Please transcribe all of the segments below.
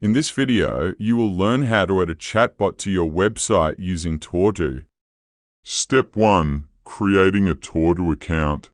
In this video, you will learn how to add a chatbot to your website using Tawk.to. Step 1. Creating a Tawk.to account.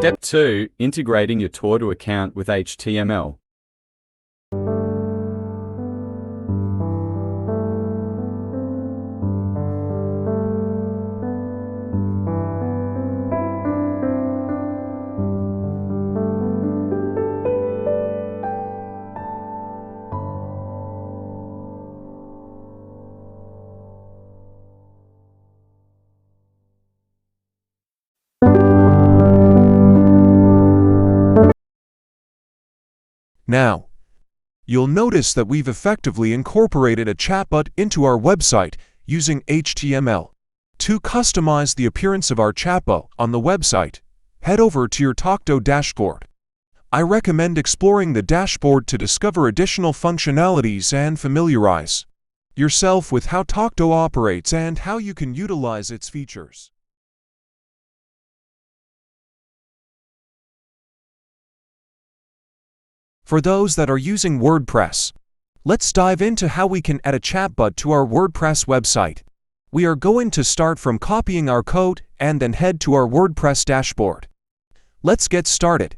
Step 2. Integrating your Tawk.to account with HTML. Now, you'll notice that we've effectively incorporated a chatbot into our website using HTML. To customize the appearance of our chatbot on the website, head over to your Tawk.to dashboard. I recommend exploring the dashboard to discover additional functionalities and familiarize yourself with how Tawk.to operates and how you can utilize its features. For those that are using WordPress, let's dive into how we can add a chatbot to our WordPress website. We are going to start from copying our code and then head to our WordPress dashboard. Let's get started.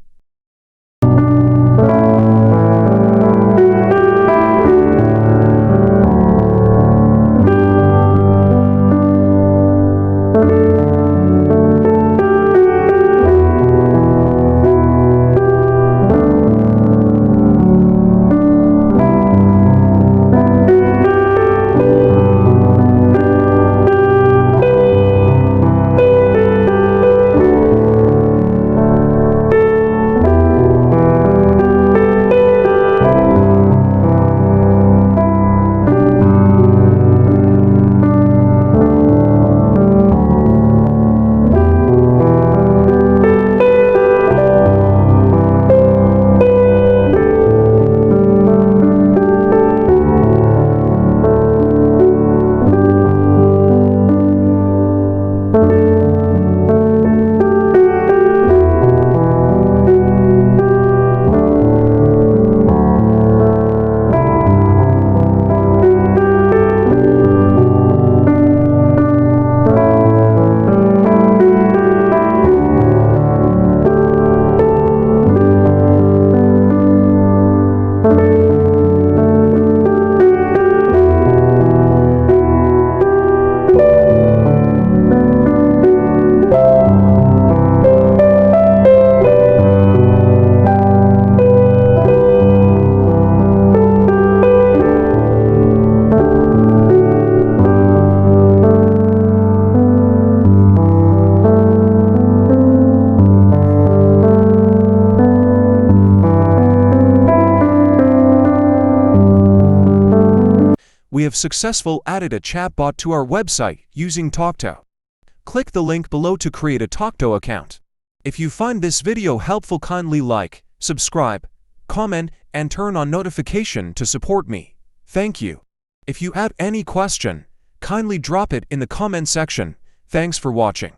have successfully added a chatbot to our website using Tawk.to. Click the link below to create a Tawk.to account. If you find this video helpful, kindly like, subscribe, comment, and turn on notification to support me. Thank you. If you have any question, kindly drop it in the comment section. Thanks for watching.